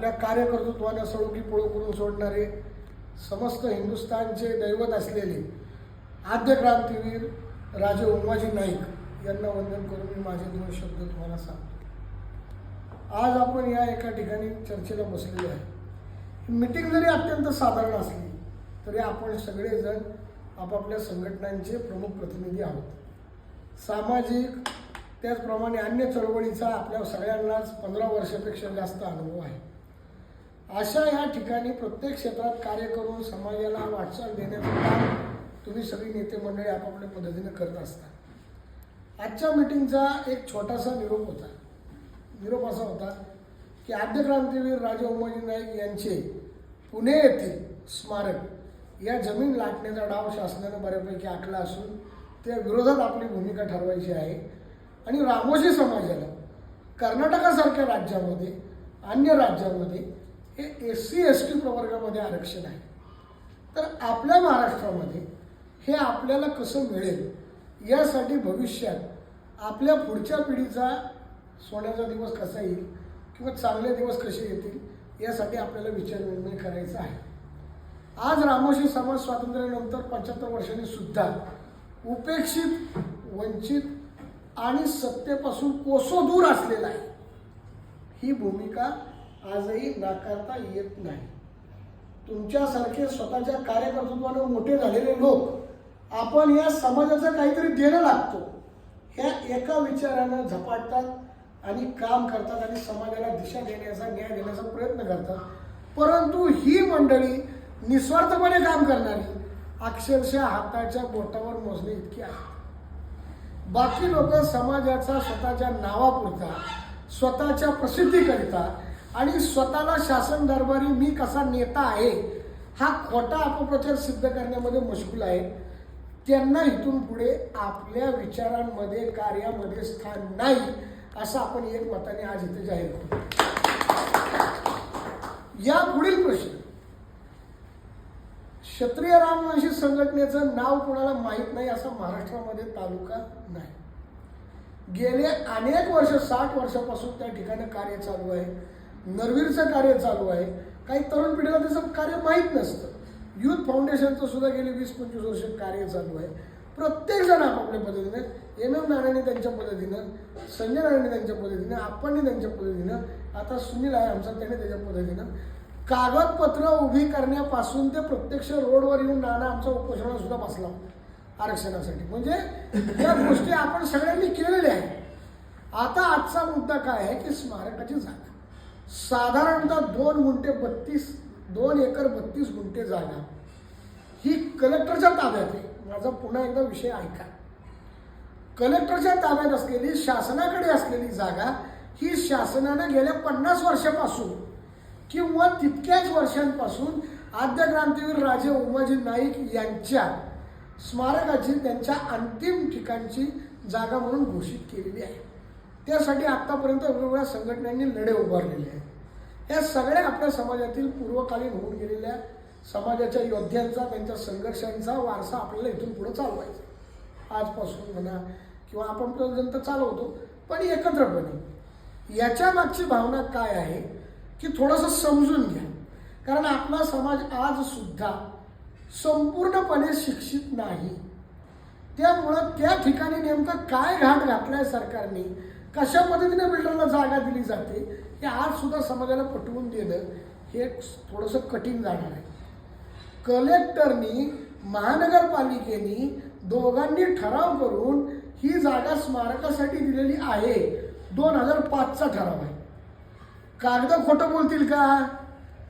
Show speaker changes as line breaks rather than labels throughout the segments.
आपल्या कार्यकर्तृत्वाने सळुकी पळू करून सोडणारे समस्त हिंदुस्थानचे दैवत असलेले आद्य क्रांतीवीर राजे उमाजी नाईक यांना वंदन करून मी माझे 2 शब्द तुम्हाला सांगतो। आज आपण या एका ठिकाणी चर्चेला बसलेलो आहे। मीटिंग जरी अत्यंत साधारण असली तरी आपण सगळेजण आपापल्या संघटनांचे प्रमुख प्रतिनिधी आहोत। सामाजिक त्याचप्रमाणे अन्य चळवळीचा आपल्या सगळ्यांनाच 15 वर्षापेक्षा जास्त अनुभव आहे। अशा या ठिकाणी प्रत्येक क्षेत्रात कार्य करून समाजाला वाटचाल देण्याचं काम तुम्ही सगळी नेते मंडळी आपापल्या पद्धतीने करत असता। आजच्या मीटिंगचा एक छोटासा निरोप होता। निरोप असा होता की आद्य क्रांतीवीर राजे उमाजी नाईक यांचे पुणे येथील स्मारक या जमीन लाटण्याचा डाव शासनाने बऱ्यापैकी आखला असून त्या विरोधात आपली भूमिका ठरवायची आहे आणि रामोशी समाजाला कर्नाटकासारख्या राज्यामध्ये अन्य राज्यांमध्ये हे SC ST प्रवर्गामध्ये आरक्षण आहे। तर आपल्या महाराष्ट्रामध्ये हे आपल्याला कसं मिळेल यासाठी भविष्यात आपल्या पुढच्या पिढीचा सोन्याचा दिवस कसा येईल किंवा चांगले दिवस कसे येतील यासाठी आपल्याला विचारविनिमय करायचा आहे। आज रामोशी समाज स्वातंत्र्यानंतर 75 वर्षांनी सुद्धा उपेक्षित, वंचित आणि सत्तेपासून कोसो दूर असलेला आहे। ही भूमिका आजही नाकारता येत नाही। तुमच्यासारखे स्वतःच्या कार्यकर्तृत्वाने मोठे झालेले लोक आपण या समाजाचं काहीतरी देणं लागतो ह्या एका विचारानं झपाटतात आणि काम करतात आणि समाजाला दिशा देण्याचा, न्याय देण्याचा प्रयत्न करतात। परंतु ही मंडळी निस्वार्थपणे काम करणारी अक्षरशः हाताच्या बोटावर मोजणे इतकी आहे। बाकी लोक समाजाचा स्वतःच्या नावापुरता, स्वतःच्या प्रसिद्धीकरिता आणि स्वतःला शासन दरबारी मी कसा नेता आहे हा खोटा अपप्रचार सिद्ध करण्यामध्ये मशगूल आहेत। त्यांना इथून पुढे आपल्या विचारांमध्ये, कार्यामध्ये स्थान नाही असं आपण एक मताने आज इथे जाहीर करू। या पुढील प्रश्न, क्षत्रिय रामवंशी संघटनेचं नाव कोणाला माहीत नाही असा महाराष्ट्रामध्ये तालुका नाही। गेले अनेक वर्ष, 60 वर्षापासून त्या ठिकाणी कार्य चालू आहे। नरवीरचं कार्य चालू आहे। काही तरुण पिढीला त्याचं कार्य माहीत नसतं। युथ फाउंडेशनचं सुद्धा गेली 20-25 वर्ष कार्य चालू आहे। प्रत्येक जण आपापल्या पद्धतीने, MM नानांनी त्यांच्या पद्धतीनं, संजय नानांनी त्यांच्या पद्धतीनं, आपणनी त्यांच्या पद्धतीनं, आता सुनील आहे आमचा त्याने त्याच्या पद्धतीनं कागदपत्र उभी करण्यापासून ते प्रत्यक्ष रोडवर येऊन नाना आमचा उपोषणाला सुद्धा बसला आरक्षणासाठी। म्हणजे या गोष्टी आपण सगळ्यांनी केलेल्या आहेत। आता आजचा मुद्दा काय आहे की स्मारकाची जागा साधारणतः 2 एकर 32 गुंठे जागा ही कलेक्टरच्या ताब्यात आहे। माझा पुन्हा एकदा विषय ऐका। कलेक्टरच्या ताब्यात असलेली, शासनाकडे असलेली जागा ही शासनाने गेल्या 50 वर्षापासून किंवा तितक्याच वर्षांपासून आद्य क्रांतीवीर राजे उमाजी नाईक यांच्या स्मारकाची त्यांच्या अंतिम ठिकाणची जागा म्हणून घोषित केलेली आहे। त्यासाठी आतापर्यंत वेगवेगळ्या संघटनांनी लढे उभारलेले आहेत। या सगळ्या आपल्या समाजातील पूर्वकालीन होऊन गेलेल्या समाजाच्या योद्ध्यांचा, त्यांच्या संघर्षांचा वारसा आपल्याला इथून पुढे चालवायचा। आजपासून म्हणा किंवा आपण पर्यंत चालवतो, पण एकत्रपणे। याच्या मागची भावना काय आहे की थोडंसं समजून घ्या। कारण आपला समाज आज सुद्धा संपूर्णपणे शिक्षित नाही। त्यामुळं त्या ठिकाणी नेमकं काय घाट घातलाय सरकारने, कशा पद्धतीने बिल्डरला जागा दिली जाते हे आज सुद्धा समाजाला पटवून देणं हे थोडंसं कठीण जाणार आहे। कलेक्टरनी, महानगरपालिकेनी दोघांनी ठराव करून ही जागा स्मारकासाठी दिलेली आहे। 2005चा ठराव आहे। कागद खोटं बोलतील का?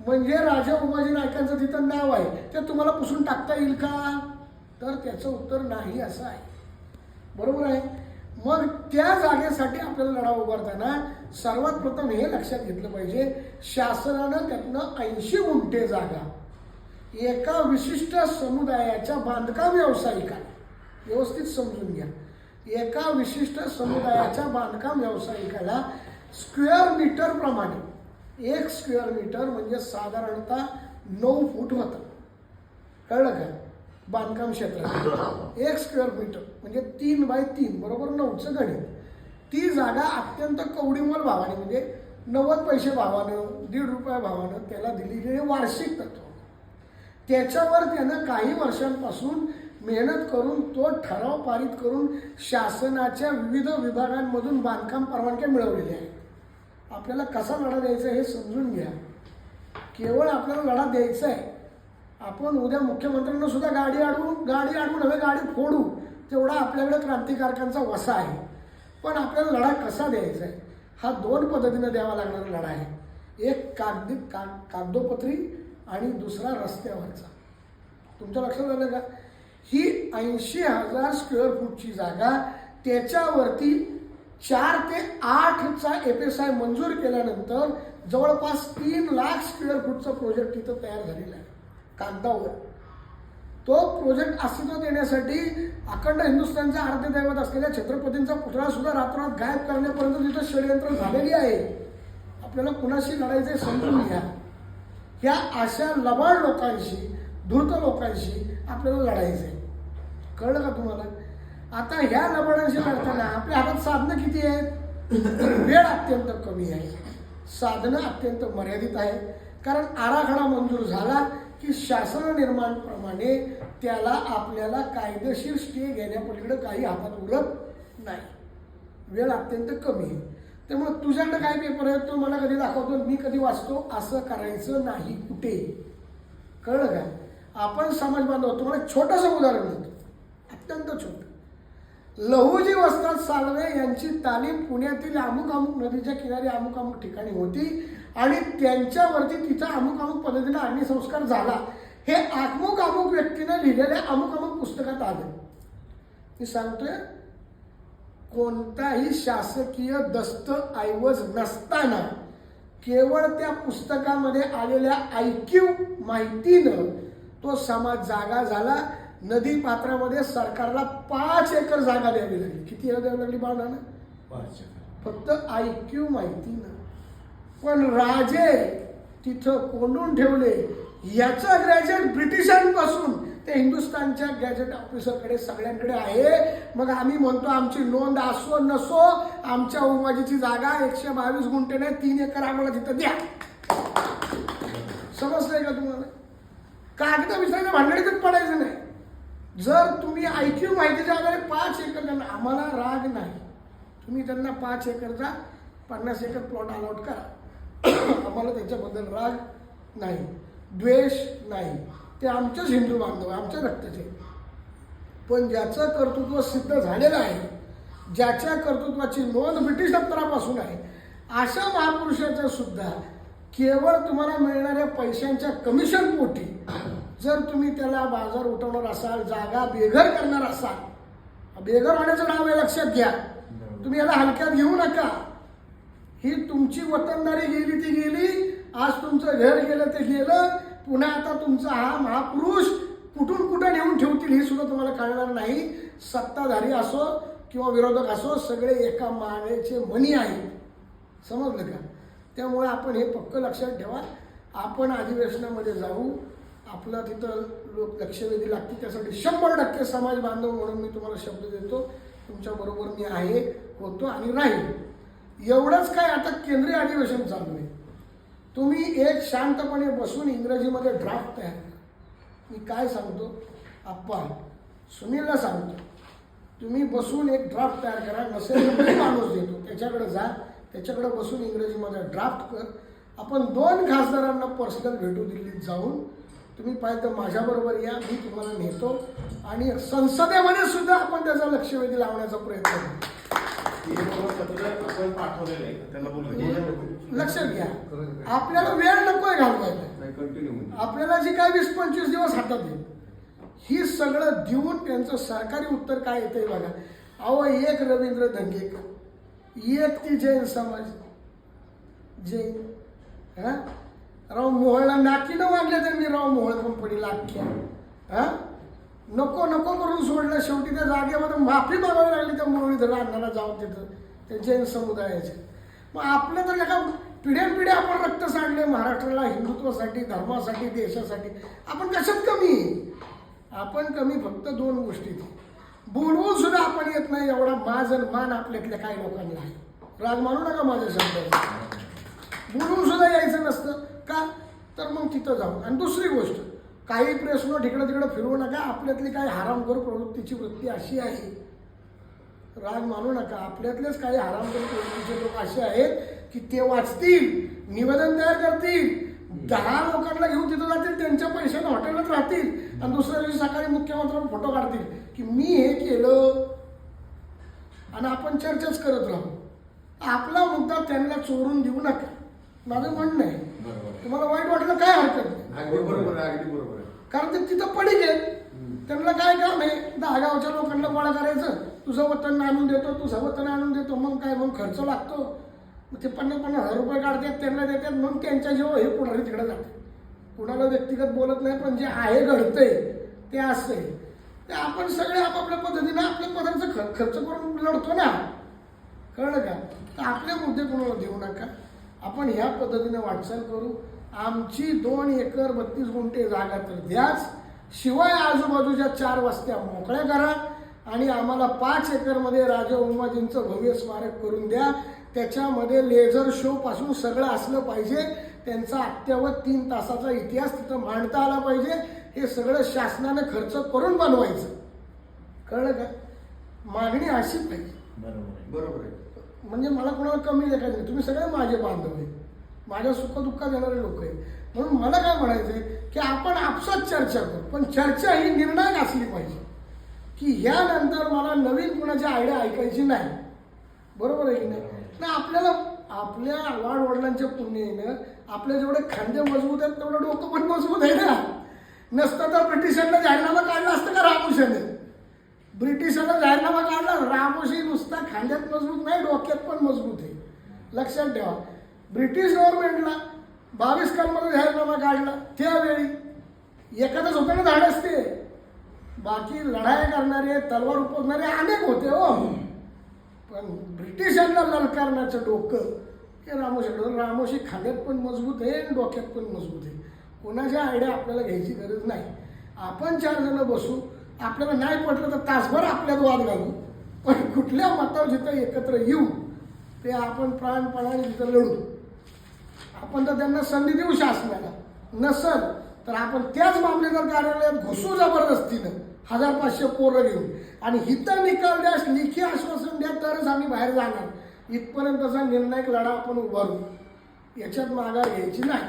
म्हणजे राजा उमाजी नाईकांचं तिथं नाव आहे ते तुम्हाला पुसून टाकता येईल का? तर त्याचं उत्तर नाही असं आहे। बरोबर आहे। मग त्या जागेसाठी आपल्याला लढा उभारताना सर्वात प्रथम हे लक्षात घेतलं पाहिजे, शासनानं त्यातनं 80 गुंठे जागा एका विशिष्ट समुदायाच्या बांधकाम व्यावसायिकाला, व्यवस्थित समजून घ्या, एका विशिष्ट समुदायाच्या बांधकाम व्यावसायिकाला स्क्वेअर मीटर प्रमाणे, 1 स्क्वेअर मीटर म्हणजे साधारणतः 9 फूट होतं। कळलं का? बांधकाम क्षेत्रात 1 स्क्वेअर मीटर म्हणजे 3 बाय 3 बरोबर 9चं गणित। ती जागा अत्यंत कवडीमोल भावाने म्हणजे 90 पैसे भावानं, ₹1.5 भावानं त्याला दिली गेली वार्षिक तत्व. त्याच्यावर त्यानं काही वर्षांपासून मेहनत करून तो ठराव पारित करून शासनाच्या विविध विभागांमधून बांधकाम परवानग्या मिळवलेल्या आहेत. आपल्याला कसा लढा द्यायचा हे समजून घ्या. केवळ आपल्याला लढा द्यायचा आहे. आपण उद्या मुख्यमंत्र्यांना सुद्धा गाडी अडवून नव्हे गाडी फोडू, तेवढा आपल्याकडे क्रांतिकारकांचा वसा आहे. पण आपल्याला लढा कसा द्यायचा आहे हा 2 पद्धतीने द्यावा लागणारा लढा आहे. एक कागदोपत्री आणि दुसरा रस्त्यावरचा. तुमच्या लक्षात आलं का? ही 80,000 स्क्वेअर फूटची जागा, त्याच्यावरती 4 ते 8चा FSI मंजूर केल्यानंतर जवळपास 3 लाख स्क्वेअर फूटचा प्रोजेक्ट तिथं तयार झालेला आहे कागदावर. तो प्रोजेक्ट अस्तित्वात येण्यासाठी अखंड हिंदुस्थानचा अर्धे दैवत असलेल्या छत्रपतींचा पुतळा सुद्धा रातोरात गायब करण्यापर्यंत तिथं षडयंत्र झालेली आहे. आपल्याला कुणाशी लढायचे समजून घ्या. ह्या अशा लबाड लोकांशी, धूर्त लोकांशी आपल्याला लढायचं आहे. कळलं का तुम्हाला? आता ह्या लबाडांशी लढताना आपल्या हातात साधनं किती आहेत? वेळ अत्यंत कमी आहे, साधनं अत्यंत मर्यादित आहे. कारण आराखडा मंजूर झाला की शासन निर्माणप्रमाणे त्याला आपल्याला कायदेशीर स्टे घेण्यापलीकडे काही हातात उरत नाही. वेळ अत्यंत कमी आहे. त्यामुळे तुझ्याकडे काय पेपर आहे तो मला कधी दाखवतो, मी कधी वाचतो, असं करायचं नाही कुठे. कळलं का? आपण समाज बांधव. तुम्हाला छोटंसं उदाहरण देतो, अत्यंत छोटं. लहुजी वस्ताद साळवे यांची तालीम पुण्यातील अमुक नदीच्या किनारी अमुक ठिकाणी होती आणि त्यांच्यावरती तिचा अमुक पद्धतीने अग्निसंस्कार झाला. हे अमुक व्यक्तीने लिहिलेल्या अमुक पुस्तकात आलं. मी सांगतोय, कोणताही शासकीय दस्तऐवज नसताना केवळ त्या पुस्तकामध्ये आलेल्या ऐकीव माहितीनं तो समाज जागा झाला. नदी पात्रामध्ये सरकारला 5 एकर जागा द्यावी लागली. किती द्यावी लागली बाळांना? 5 एकर. फक्त ऐकीव माहितीनं. पण राजे तिथं कोंडून ठेवले. याचा ग्रॅज्युएट ब्रिटिशांपासून ते हिंदुस्थानच्या गॅजेट ऑफिसरकडे सगळ्यांकडे आहे. मग आम्ही म्हणतो आमची नोंद असो नसो, आमच्या उमाजीची जागा 122 गुंठे नाही, 3 एकर आम्हाला तिथं द्या. समजलंय का तुम्हाला? कागद विसरायला भांडणीतच पडायचं नाही. जर तुम्ही ऐकीव माहितीच्या आधारे 5 एकर त्यांना, आम्हाला राग नाही, तुम्ही त्यांना 5 एकरचा 50 एकर प्लॉट अलॉट करा. आम्हाला त्याच्याबद्दल राग नाही, द्वेष नाही. ते आमचेच हिंदू बांधव, आमच्या रक्ताचे. पण ज्याचं कर्तृत्व सिद्ध झालेलं आहे, ज्याच्या कर्तृत्वाची नोंद ब्रिटिश दप्तरापासून आहे, अशा महापुरुषाचं सुद्धा केवळ तुम्हाला मिळणाऱ्या पैशांच्या कमिशन पोटी जर तुम्ही त्याला बाजार उठवणार असाल, जागा बेघर करणार असाल, बेघर होण्याचं नाव आहे, लक्षात घ्या. तुम्ही याला हलक्यात घेऊ नका. ही तुमची वतनदारी गेली ती गेली, आज तुमचं घर गेलं ते गेलं. पुन्हा आता तुमचा हा महापुरुष कुठून कुठं नेऊन ठेवतील हे सुद्धा तुम्हाला कळणार नाही. सत्ताधारी असो किंवा विरोधक असो, सगळे एका मानेचे मणी आहेत. समजलं का? त्यामुळे आपण हे पक्क लक्षात ठेवा. आपण अधिवेशनामध्ये जाऊ, आपला तिथं लोक लक्षवेधी लागतील, त्यासाठी 100% समाज बांधव म्हणून मी तुम्हाला शब्द देतो, तुमच्याबरोबर मी आहे, होतो आणि राहील. एवढंच काय, आता केंद्रीय अधिवेशन चालू आहे. तुम्ही एक शांतपणे बसून इंग्रजीमध्ये ड्राफ्ट तयार करा. मी काय सांगतो आप्पा, सुनीलला सांगतो, तुम्ही बसून एक ड्राफ्ट तयार करा. नसेल तर मी माणूस देतो, त्याच्याकडे जा, त्याच्याकडे बसून इंग्रजीमध्ये ड्राफ्ट कर. आपण 2 खासदारांना पर्सनल भेटू दिल्लीत जाऊन. तुम्ही पाहिजे तर माझ्याबरोबर या, मी तुम्हाला नेतो आणि संसदेमध्ये सुद्धा आपण त्याचा लक्षवेधी लावण्याचा प्रयत्न करू. लक्षात घ्या, आपल्याला वेळ नकोय घालवायला. आपल्याला जी काय 20-25 दिवस हातात येईल, ही सगळं देऊन त्यांचं सरकारी उत्तर काय येतंय बघा. अहो, एक रवींद्र धंगेकर, एक ती जैन समाज, जैन राव मोहळला नाकीनं वागले त्यांनी, राव मोहळ कंपनीला अख्ख्या. नको नको करून सोडलं. शेवटी त्या जागेवर माफी मागावी लागली त्या मुरलीधर अण्णाला जाऊन तिथं त्या जैन समुदायाचे. मग आपलं तर एका पिढ्यानपिढ्या आपण रक्त सांडले महाराष्ट्राला, हिंदुत्वासाठी, धर्मासाठी, देशासाठी. आपण कशात कमी? आपण कमी फक्त 2 गोष्टीत. बोलवून सुद्धा आपण येत नाही, एवढा माज आणि मान आपल्यातल्या काही लोकांना आहे. राग मानू नका माझ्या शब्दाचा. बोलून सुद्धा यायचं नसतं का, तर मग तिथं जाऊन. आणि दुसरी गोष्ट, काही प्रश्न तिकडं तिकडं फिरवू नका. आपल्यातली काही हरामखोर प्रवृत्तीची वृत्ती अशी आहे, राग मानू नका, आपल्यातलेच काही हरामखोर प्रवृत्तीचे लोक असे आहेत की ते वाचतील, निवेदन तयार करतील, 10 लोकांना घेऊन तिथं जातील, त्यांच्या पैशाने हॉटेलात राहतील आणि दुसऱ्या दिवशी सकाळी मुख्यमंत्र्यांना फोटो काढतील की मी हे केलं, आणि आपण चर्चाच करत राहू. आपला मुद्दा त्यांना चोरून देऊ नका, माझं म्हणणं आहे. तुम्हाला वाईट वाटलं काय हरकत नाही,
अगदी बरोबर आहे, अगदी बरोबर आहे.
कारण ते तिथं पडी आहेत, त्यांना काय काम आहे 10 गावच्या लोकांना गोळा करायचं, तुझं वतन आणून देतो, तुझं वतन आणून देतो, मग काय, मग खर्च लागतो, मग ते 50,000 रुपये काढतात, त्यांना देतात, मग त्यांच्या जेव्हा हे पुढारी तिकडे जाते. कुणाला व्यक्तिगत बोलत नाही, पण जे आहे घडतंय ते असतंय. ते आपण सगळे आपापल्या पद्धतीनं आपल्या पदार्थ खर्च करून लढतो ना, कळलं का. तर आपले मुद्दे कोणाला देऊ नका, आपण ह्या पद्धतीने वाटचाल करू. आमची 2 एकर 32 गुंठे जागा तर द्याच, शिवाय आजूबाजूच्या 4 वस्त्या मोकळ्या करा आणि आम्हाला 5 एकरमध्ये राजा उमाजींचं भव्य स्मारक करून द्या. त्याच्यामध्ये लेझर शो पासून सगळं असलं पाहिजे, त्यांचा अत्यावत 3 तासाचा इतिहास तिथं मांडता आला पाहिजे. हे सगळं शासनाने खर्च करून बनवायचं, कळलं का. मागणी अशी पाहिजे,
बरोबर आहे.
म्हणजे मला कोणाला कमी लेखायचं नाही, तुम्ही सगळे माझे बांधव आहे, माझ्या सुखदुःखात येणारे लोक आहेत. म्हणून मला काय म्हणायचंय की आपण आपसात चर्चा करू, पण चर्चा ही निर्णायक असली पाहिजे की ह्यानंतर मला नवीन कुणाची आयडिया ऐकायची नाही. बरोबर आहे की नाही. ना आपल्याला आपल्या वाडवडिलांच्या पुण्यानं आपले जेवढे खांदे मजबूत आहेत तेवढं डोकं पण मजबूत आहे ना. नसतं तर ब्रिटिशांना जाहीरनामा काढला असतं का रामोशीने. ब्रिटिशांना जाहीरनामा काढला, रामोशी नुसता खांद्यात मजबूत नाही, डोक्यात पण मजबूत आहे, लक्षात ठेवा. ब्रिटिश गव्हर्नमेंटला 22 कलमाचा जाहीरनामा काढला, त्यावेळी एखादंच होतं ना धाडस ते. बाकी लढाया करणारे, तलवार उपसणारे अनेक होते हो, पण ब्रिटिशांना ललकारण्याचं डोकं हे रामोशी खांद्यात पण मजबूत आहे आणि डोक्यात पण मजबूत आहे. कोणाच्या आयडिया आपल्याला घ्यायची गरज नाही. आपण 4 जण बसू, आपल्याला नाही पटलं तर तासभर आपल्यात वाद घालू, पण कुठल्या मतावर जिथं एकत्र येऊ ते आपण प्राणपणाने तिथं लढू. आपण तर त्यांना संधी देऊ शासनाला, नसल तर आपण त्याच मामलेदार कार्यालयात घुसू जबरदस्तीनं 1500 पोरं घेऊन, आणि हिथं निकाल द्या, लेखी आश्वासन द्या, तरच आम्ही बाहेर जाणार. इथपर्यंतचा निर्णायक लढा आपण उभारू, याच्यात माघार घ्यायची नाही.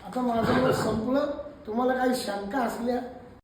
आता माझं संपलं. तुम्हाला काही शंका असल्या